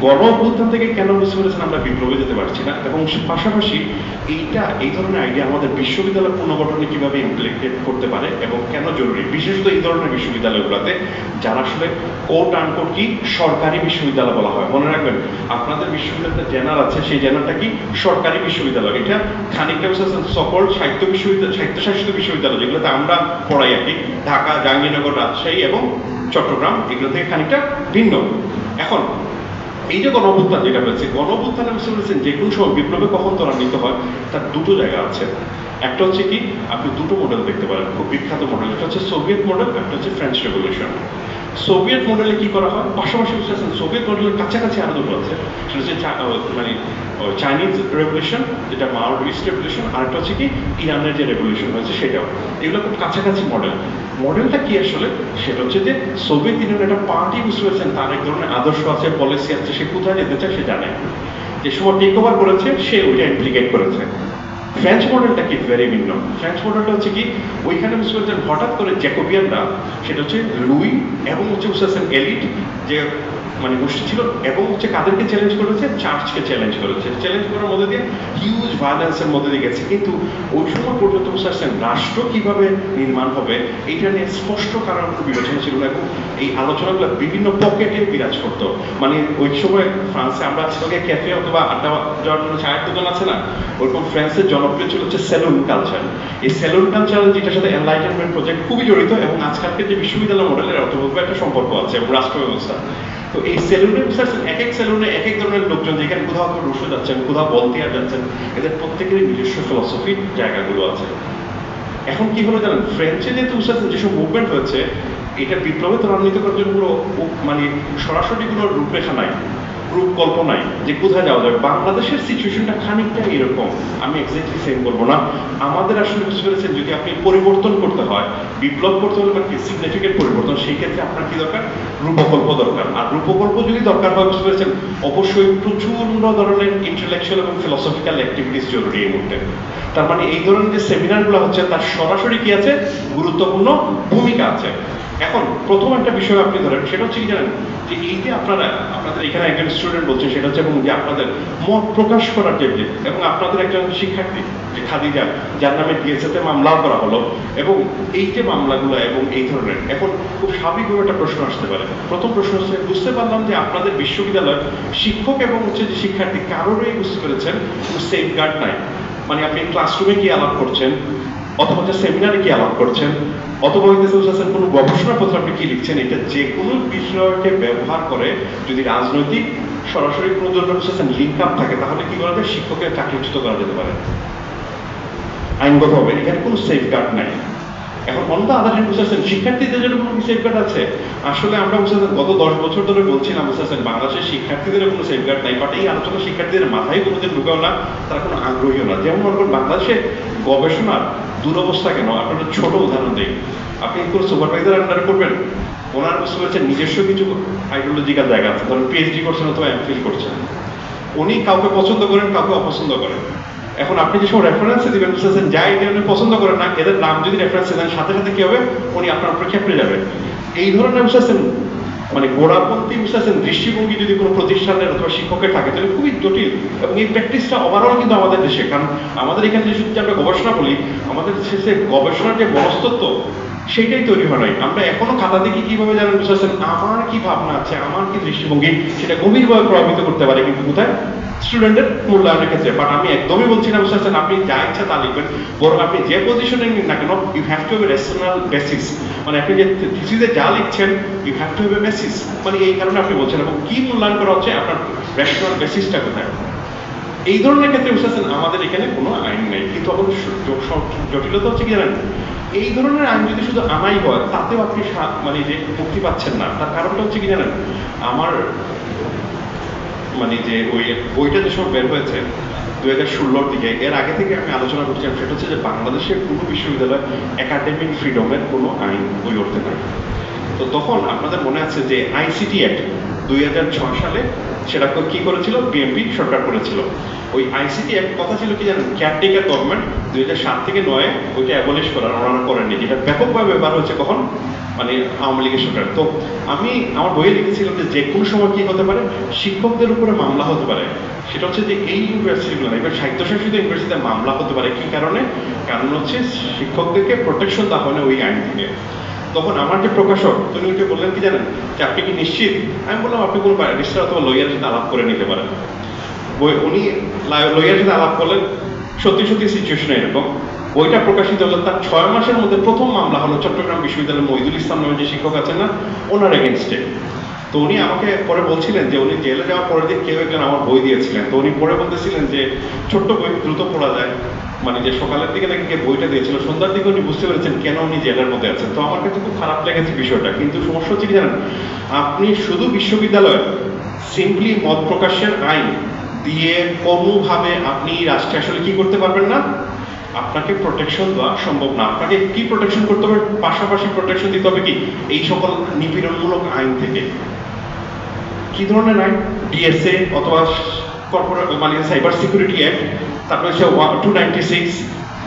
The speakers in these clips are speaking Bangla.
গণ অভ্যুত্থান থেকে কেন বুঝতে পেরেছেন আমরা বিপ্লবে যেতে পারছি না, এবং পাশাপাশি এই ধরনের আইডিয়া আমাদের বিশ্ববিদ্যালয় পুনর্গঠনে কিভাবে ইমপ্লিমেন্ট করতে পারে এবং কেন জরুরি, বিশেষত এই ধরনের বিশ্ববিদ্যালয়গুলোতে যারা আসলে কোট আনকোট কি সরকারি বিশ্ববিদ্যালয় বলা হয়। মনে রাখবেন আপনাদের বিশ্ববিদ্যালয়টা জেনার আছে, সেই জেনারটা কি সরকারি বিশ্ববিদ্যালয়। এটা খানিকটা সকল সাহিত্য বিশ্ববিদ্যালয়, স্বায়ত্তশাসিত বিশ্ববিদ্যালয় যেগুলোতে আমরা পড়াই আর কি, ঢাকা, জাহাঙ্গীরনগর, রাজশাহী এবং চট্টগ্রাম, এগুলো থেকে খানিকটা ভিন্ন। এখন এই যে গণ অভ্যুত্থান যেটা হয়েছে, গণ অভ্যুত্থানে বুঝতে পেরেছেন যে কোনো সময় বিপ্লবে কখন ত্বরান্বিত হয় তার দুটো জায়গা আছে। একটা হচ্ছে কি আপনি দুটো মডেল দেখতে পারেন, খুব বিখ্যাত মডেল, একটা হচ্ছে সোভিয়েত মডেল, একটা হচ্ছে ফ্রেঞ্চ রেভলিউশন। সোভিয়েত মডেলে কি করা হয়, পাশাপাশি বুঝতেছেন সোভিয়েত মডেলের কাছাকাছি আরো দুটো আছে, সেটা হচ্ছে মানে চাইনিজ রেভলিউশন, যেটা মাওয়িস্ট রেভলিউশন, আর একটা হচ্ছে কি ইরানের যে রেভলিউশন হয়েছে সেটাও। এগুলো খুব কাছাকাছি মডেল। মডেলটা কি আসলে, সেটা হচ্ছে যে সোভিয়েত ইউনিয়ন একটা পার্টি, বুঝতে পেরেছেন তার এক ধরনের আদর্শ আছে, পলিসি আছে, সে কোথায় যেতে চায় সে জানে, যে সময় টেক ওভার করেছে সে ওইটা ইমপ্লিকেট করেছে। ফ্রেঞ্চ মডেলটা কি ভেরি ভিন্ন। ফ্রেঞ্চ মডেলটা হচ্ছে কি ওইখানে বুঝতে পারছেন হঠাৎ করে জ্যাকোবিয়ানরা, সেটা হচ্ছে লুই এবং হচ্ছে বুঝতে পারছেন এলিট যে মানে গোষ্ঠী ছিল, এবং হচ্ছে কাদেরকে চ্যালেঞ্জ করেছে, চার্চকে চ্যালেঞ্জ করেছে। চ্যালেঞ্জ করার মধ্যে দিয়ে হিউজ ভায়োলেন্সের মধ্যে দিয়ে গেছে, কিন্তু ওই সময় পর্যন্ত বুঝতে পারছেন রাষ্ট্র কিভাবে নির্মাণ হবে এইটা নিয়ে স্পষ্ট কারণ বিবেচনা ছিল না, এবং এই আলোচনাগুলো বিভিন্ন পকেটে বিরাজ করতো। মানে ওই সময় ফ্রান্সে আমরা আজকে ক্যাফে অথবা আড্ডা যাওয়ার জন্য চায়ের দোকান আছে না, ওরকম ফ্রান্সের জনপ্রিয় ছিল হচ্ছে সেলুন কালচার। এই সেলুন কালচার যেটার সাথে এনলাইটেনমেন্ট প্রজেক্ট খুবই জড়িত, এবং আজকালকে যে বিশ্ববিদ্যালয় মডেলের অর্থবহ একটা সম্পর্ক আছে এবং রাষ্ট্র ব্যবস্থা। তো এই সেলুনের এক এক সেলুনে এক এক ধরনের লোকজন, যেখানে কোথাও কেউ রুশো যাচ্ছেন, কোথাও বলতিয়ার যাচ্ছেন, এদের প্রত্যেকেরই নিজস্ব ফিলসফির জায়গাগুলো আছে। এখন কি হলো জানেন, ফ্রেঞ্চে যেহেতু যেসব মুভমেন্ট হয়েছে, এটা বিপ্লবে ত্বরান্বিত করার জন্য পুরো মানে সরাসরি কোনো রূপরেখা নাই, রূপকল্প নাই যে কোথায় যাওয়া যাবে। বাংলাদেশের সিচুয়েশনটা খানিকটা এরকম, আমি এক্স্যাক্টলি সেম বলবো না। আমাদের আসলে বুঝতে পেরেছেন যদি আপনি পরিবর্তন করতে হয়, বিপ্লব করতে হলে মানে সিগনিফিকেন্ট পরিবর্তন, সেই ক্ষেত্রে আপনার কি দরকার, রূপকল্প দরকার। আর রূপকল্প যদি দরকার হয় বুঝতে পেরেছেন অবশ্যই প্রচুর ধরনের ইন্টেলেকচুয়াল এবং ফিলসফিক্যাল অ্যাক্টিভিটিস জরুরি এই মুহূর্তে। তার মানে এই ধরনের যে সেমিনারগুলো হচ্ছে তার সরাসরি কি আছে, গুরুত্বপূর্ণ ভূমিকা আছে। এখন প্রথম একটা বিষয় আপনি ধরেন, সেটা হচ্ছে কি জানেন, যে এই যে আপনাদের এখানে একজন স্টুডেন্ট বলছে, সেটা হচ্ছে এবং যে আপনাদের মত প্রকাশ করার যে, এবং আপনাদের একজন শিক্ষার্থী যে খাদিজা, যার নামে ডিএসএতে মামলা করা হলো, এবং এই যে মামলাগুলো এবং এই ধরনের, এখন খুব স্বাভাবিকভাবে একটা প্রশ্ন আসতে পারে। প্রথম প্রশ্ন হচ্ছে, বুঝতে পারলাম যে আপনাদের বিশ্ববিদ্যালয় শিক্ষক এবং হচ্ছে যে শিক্ষার্থী কারোরই বুঝতে পেরেছেন কোনো সেফ গার্ড নাই। মানে আপনি ক্লাসরুমে কি আলাপ করছেন, অথবা হচ্ছে সেমিনারে কি আলাপ করছেন, অথবা হইতেছে কোনো গবেষণাপত্র আপনি কি লিখছেন, এটা যে কোনো বিষয়কে ব্যবহার করে যদি রাজনৈতিক সরাসরি কোনো ধরনের লিঙ্ক আপ থাকে, তাহলে কি করা যায়, শিক্ষকের চাকরিচ্যুত করা যেতে পারে আইনগতভাবে। এখানে কোনো সেফগার্ড নাই। এখন অন্য আদালত বুঝতেছেন শিক্ষার্থীদের জন্য কোনো সেফগার্ড আছে, আসলে আমরা বুঝতেছেন গত 10 বছর ধরে বলছিলাম বুঝতেছেন বাংলাদেশের শিক্ষার্থীদের কোনো সেফগার্ড নাই, বাট এই আলোচনা শিক্ষার্থীদের মাথায় কোনোদিন ঢুকাও না, তারা কোনো আগ্রহীও না। যেমন মনে করেন বাংলাদেশে গবেষণার দুরবস্থা কেন, আপনাদের ছোট উদাহরণ দিই। আপনি কোনো সুপারভাইজার আন্ডারে করবেন, ওনার বুঝতে পারছেন নিজস্ব কিছু আইডিওলজিক্যাল জায়গা আছে, ধরেন পিএইচডি করছেন অথবা এমফিল করছেন, উনি কাউকে পছন্দ করেন, কাউকে অপছন্দ করেন। এখন আপনি যে সব রেফারেন্সে দিবেন বুঝতেছেন, যা এটা উনি পছন্দ করেন না, এদের নাম যদি রেফারেন্সে দেন, সাথে সাথে কি হবে, উনি আপনার উপরে খেপড়ে যাবে। এই ধরনের বুঝতেছেন মানে গোড়াপন্থী বুঝতেছেন দৃষ্টিভঙ্গি যদি কোনো প্রতিষ্ঠানের অথবা শিক্ষকের থাকে, তাহলে খুবই জটিল। এবং এই প্র্যাকটিসটা ওভারঅল কিন্তু আমাদের দেশে, কারণ আমাদের এখানে যে শুধু আমরা গবেষণা বলি, আমাদের শেষে গবেষণার যে মনস্তত্ত্ব সেটাই তৈরি হয় নাই। আমরা এখনো খাতা দেখি কিভাবে জানেন বুঝতেছেন, আমার কি ভাবনা আছে, আমার কি দৃষ্টিভঙ্গি, সেটা গভীরভাবে প্রভাবিত করতে পারে, কিন্তু কোথায়, স্টুডেন্টের মূল্যায়নের ক্ষেত্রে। বাট আমি একদমই বলছি না বুঝতেছেন আপনি যা ইচ্ছা তা লিখবেন, বরং আপনি যে পজিশনে নিন না কেন, you have to have a rational basis. মানে আপনি যে থিসিসে যা লিখছেন, you have to have a basis. মানে এই কারণে আপনি বলছেন, এবং কি মূল্যায়ন করা হচ্ছে, আপনার রেশনাল বেসিসটা কোথায়। এই ধরনের ক্ষেত্রে বুঝতেছেন আমাদের এখানে কোনো আইন নেই। কিন্তু আমাদের জটিলতা হচ্ছে কি জানেন, এই ধরনের আইন যদি শুধু আনাই হয়, তাতেও আপনি মানে যে মুক্তি পাচ্ছেন না। তার কারণটা হচ্ছে কি জানেন, আমার মানে যে ওই বইটা যে সময় বের হয়েছে 2016-র দিকে, এর আগে থেকে আমি আলোচনা করছিলাম, সেটা হচ্ছে যে বাংলাদেশের কোনো বিশ্ববিদ্যালয় একাডেমিক ফ্রিডমের কোনো আইন ওই অর্থে নাই। তো তখন আপনাদের মনে আছে যে আইসিটি অ্যাক্ট, 2006 সালে সেটা কি করেছিল, বিএনপি সরকার করেছিল। ওই আইসিটি এক কথা ছিল কি জানেন, কেয়ারটেকার গভর্নমেন্ট 2007 থেকে 9 ওইটা অ্যাবলিশ করার ওনারা করেননি, যেটা ব্যাপকভাবে ব্যবহার হচ্ছে কখন, মানে আওয়ামী লীগের সরকার। তো আমি আমার বইয়ে লিখেছিলাম যে কোনো সময় কি হতে পারে, শিক্ষকদের উপরে মামলা হতে পারে। সেটা হচ্ছে যে এই ইউনিভার্সিটিগুলো না, এবার স্বায়ত্তশাসিত ইউনিভার্সিটিতে মামলা হতে পারে। কি কারণে? কারণ হচ্ছে শিক্ষকদেরকে প্রোটেকশন দেওয়া হয় না ওই আইন থেকে। তখন আমার যে প্রকাশক তিনি উঠে বললেন কি জানেন, যে আপনি কি নিশ্চিত? আমি বললাম আপনি কোনো ব্যারিস্টার অথবা লয়ারের সাথে আলাপ করে নিতে পারেন। উনি লয়ারের সাথে আলাপ করলেন, সত্যি সত্যি সিচুয়েশন এরকম। বইটা প্রকাশিত হলো, তার 6 মাসের মধ্যে প্রথম মামলা হলো চট্টগ্রাম বিশ্ববিদ্যালয়ের মহিদুল ইসলাম নামে যে শিক্ষক আছেন না, ওনার এগেনস্টে। তো উনি আমাকে পরে বলছিলেন যে উনি জেলে যাওয়ার পরের দিন কেউ একজন আমার বই দিয়েছিলেন। তো উনি পরে বলতেছিলেন যে ছোট্ট বই, দ্রুত পড়া যায়, মানে যে সকালের দিকে নাকি বইটা দিয়েছিল, সন্ধ্যার দিকে উনি বুঝতে পেরেছেন কেন উনি জেলের মধ্যে আছেন। তো আমার কাছে খুব খারাপ লেগেছে বিষয়টা। কিন্তু সমস্যা হচ্ছে কি জানেন, আপনি শুধু বিশ্ববিদ্যালয় সিম্পলি মত প্রকাশের আইন দিয়ে কোনোভাবে আপনি রাষ্ট্রে আসলে কি করতে পারবেন না, আপনাকে প্রোটেকশন দেওয়া সম্ভব না। আপনাকে কি প্রোটেকশন করতে হবে, পাশাপাশি প্রোটেকশন দিতে হবে কি, এই সকল নিপীড়নমূলক আইন থেকে। কি ধরনের আইন? ডিএসএ অথবা কর্পোরেট মানে সাইবার সিকিউরিটি অ্যাক্ট, তারপরে হচ্ছে 296,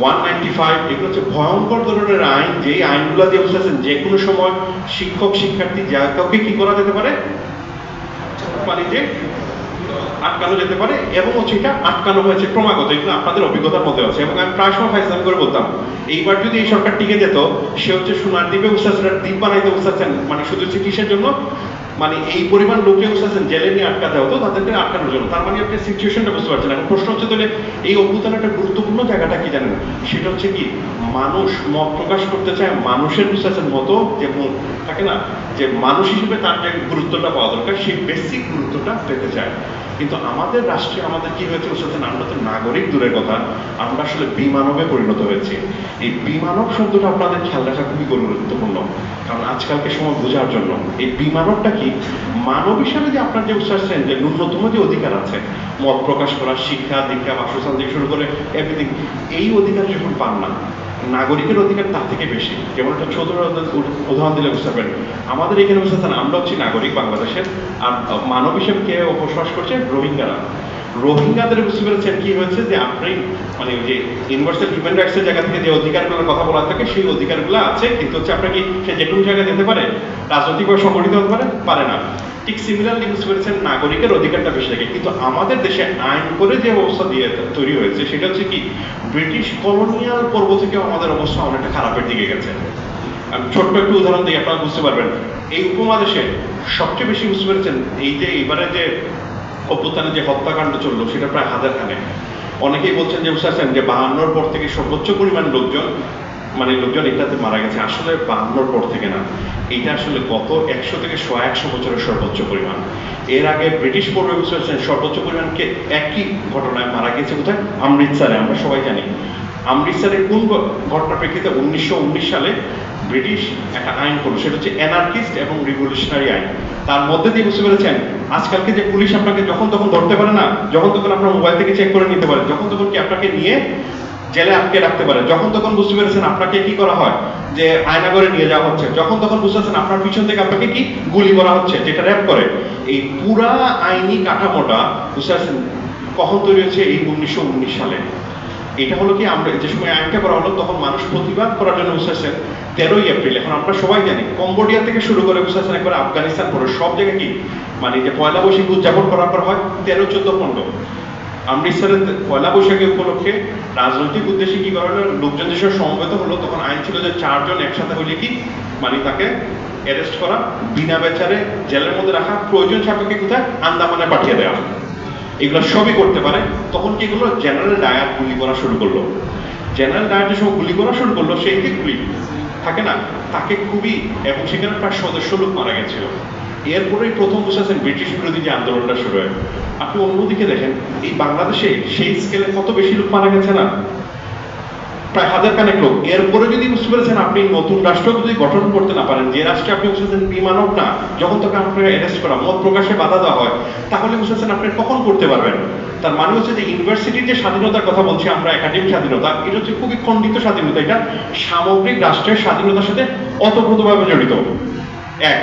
195, এগুলো হচ্ছে ভয়ঙ্কর ধরনের আইন, যেই আইনগুলো দিয়ে বুঝতেছেন যে কোনো সময় শিক্ষক শিক্ষার্থী যা কাউকে কি করা যেতে পারে, মানে যে আটকানো যেতে পারে। এবং হচ্ছে এটা আটকানো হয়েছে ক্রমাগত, এগুলো আপনাদের অভিজ্ঞতার মধ্যে আছে। এবং আমি প্রায় সময় ফাইজলাম করে বলতাম, এইবার যদি এই সরকার টিকে যেত, সে হচ্ছে সোনার দ্বীপে বসেছেন, দ্বীপ বানাইতে বসেছেন, মানে শুধু হচ্ছে কিসের জন্য, মানে এই পরিমাণ লোককে বসেছেন জেলে নিয়ে আটকাতে হতো, তাদেরকে আটকানোর জন্য। তার মানে আপনি সিচুয়েশনটা বুঝতে পারছেন। এখন প্রশ্ন হচ্ছে তাহলে এই অভ্যুত্থানের একটা গুরুত্বপূর্ণ জায়গাটা কি জানেন, সেটা হচ্ছে কি, মানুষ মত প্রকাশ করতে চায় মানুষের বুঝতেছেন মতো, যে থাকে না যে মানুষ হিসেবে তার যে গুরুত্বটা পাওয়া দরকার, সেই বেসিক গুরুত্বটা পেতে চায়। কিন্তু আমাদের রাষ্ট্রে আমাদের কি হয়েছে বুঝতেছেন, আমরা তো নাগরিক দূরের কথা, আমরা আসলে বিমানবে পরিণত হয়েছি। এই বিমানব শব্দটা আপনাদের খেয়াল রাখা খুবই গুরুত্বপূর্ণ, কারণ আজকালকে সময় বোঝার জন্য। এই বিমানবটা কি, মানব হিসাবে যে আপনার যে বুঝতেছেন যে ন্যূনতম যে অধিকার আছে, মত প্রকাশ করা, শিক্ষা দীক্ষা বাসস্থান থেকে শুরু করে এভরিথিং, এই অধিকার যখন পান না, নাগরিকের অধিকার তার থেকে বেশি। যেমন একটা ছোট উদাহরণ দিলে বুঝতে পারবেন, আমাদের এখানে বুঝতেছেন আমরা হচ্ছি নাগরিক বাংলাদেশের, আর মানব হিসেবে কে বসবাস করছে, রোহিঙ্গারা। রোহিঙ্গাদের বুঝতে পেরেছেন কি হয়েছে, যে আপনি মানে যে ইউনিভার্সাল হিউম্যান রাইটস এর জায়গা থেকে যে অধিকারগুলোর কথা বলা থাকে, সেই অধিকারগুলো আছে, কিন্তু হচ্ছে আপনার কি সে যে কোনো জায়গায় যেতে পারে, রাজনৈতিকভাবে সংগঠিত হতে পারে না। ঠিক সিমিলারলি বুঝতে পেরেছেন নাগরিকের অধিকারটা বেশি থাকে। কিন্তু আমাদের দেশে আইন করে যে অবস্থা দিয়ে তৈরি হয়েছে, সেটা হচ্ছে কি, ব্রিটিশ কলোনিয়াল পর্ব থেকে আমাদের অবস্থা অনেকটা খারাপের দিকে গেছে। আমি ছোট্ট একটু উদাহরণ দিই, আপনারা বুঝতে পারবেন। এই উপমহাদেশে সবচেয়ে বেশি বুঝতে পেরেছেন, এই যে এবারে যে অভ্যুত্থানে যে হত্যাকাণ্ড চললো, সেটা প্রায় 1000 খানে। অনেকেই বলছেন যে বুঝতে পারছেন যে 52-র পর থেকে সর্বোচ্চ পরিমাণ লোকজন এটাতে মারা গেছে। আসলে 52-র পর থেকে না, এটা আসলে গত 100 থেকে 100 বছরের সর্বোচ্চ পরিমাণ। এর আগে ব্রিটিশ পূর্বে বুঝতে পারছেন সর্বোচ্চ পরিমাণকে একই ঘটনায় মারা গেছে কোথায়, অমৃতসরে। আমরা সবাই জানি অমৃতসরের কোন ঘটনার প্রেক্ষিতে 1919 সালে ব্রিটিশ একটা আইন করলো, সেটা হচ্ছে অ্যানার্কিস্ট এবং রিভলিউশনারি আইন। তার মধ্যে দিয়ে বুঝতে পেরেছেন আজকালকে যে পুলিশ আপনাকে যখন তখন ধরতে পারে না, যখন তখন আপনার মোবাইল থেকে চেক করে নিতে পারে, যখন তখন কি আপনাকে নিয়ে জেলে আটকে রাখতে পারে, যখন তখন বুঝতে পেরেছেন আপনাকে কি করা হয়, যে আয়না করে নিয়ে যাওয়া হচ্ছে, যখন তখন বুঝতে পারছেন আপনার পিছন থেকে আপনাকে কি গুলি করা হচ্ছে, যেটা র্যাপ করে। এই পুরা আইনি কাঠামোটা বুঝতে পারছেন কখন তৈরি হয়েছে, এই 1919 সালে। এটা হলো কি, আমরা যে সময় আইনটা করা হলো, তখন মানুষ প্রতিবাদ করার জন্য বুঝতেছেন 13ই এপ্রিল। এখন আমরা সবাই জানি কম্বোডিয়া থেকে শুরু করে বুঝতেছেন একবার আফগানিস্তান পরে সব জায়গায় কি, মানে যে পয়লা বৈশাখ উদযাপন করার পর হয় 13, 14, 15। অমৃতসরের পয়লা বৈশাখী উপলক্ষে রাজনৈতিক উদ্দেশ্যে কি করা হলো, লোকজন যেসব সমবেত হলো, তখন আইন ছিল যে 4 জন একসাথে হইলে কি, মানে তাকে অ্যারেস্ট করা, বিনা বেচারে জেলের মধ্যে রাখা, প্রয়োজন সাপেক্ষে কোথায়, আন্দামানে পাঠিয়ে দেওয়া। এগুলো সবই করতে পারে। তখন কি হলো, জেনারেল ডায়ার গুলি করা শুরু করলো। জেনারেল ডায়ার যে সময় গুলি করা শুরু করলো, সেই যে গুলি থাকে না, তাকে খুবই, এবং সেখানে প্রায় 100 লোক মারা গেছিল। এরপরেই প্রথম বুঝেছেন ব্রিটিশ বিরোধী যে আন্দোলনটা শুরু হয়। আপনি অন্যদিকে দেখেন, এই বাংলাদেশে সেই স্কেলে কত বেশি লোক মারা গেছে না, প্রায় 1000 খানেক লোক। এরপরে যদি বুঝতে পেরেছেন আপনি নতুন রাষ্ট্র যদি গঠন করতে না পারেন, যে রাষ্ট্রে আপনি বুঝতেছেন বিমানব না, যখন তখন আপনাকে অ্যারেস্ট করা, মত প্রকাশে বাধা দেওয়া হয়, তাহলে বুঝতেছেন আপনি কখন করতে পারবেন। তার মানে হচ্ছে যে ইউনিভার্সিটির যে স্বাধীনতার কথা বলছি আমরা, একাডেমিক স্বাধীনতা, এটা হচ্ছে খুবই খণ্ডিত স্বাধীনতা। এটা সামগ্রিক রাষ্ট্রের স্বাধীনতার সাথে ওতপ্রোতভাবে জড়িত। এক,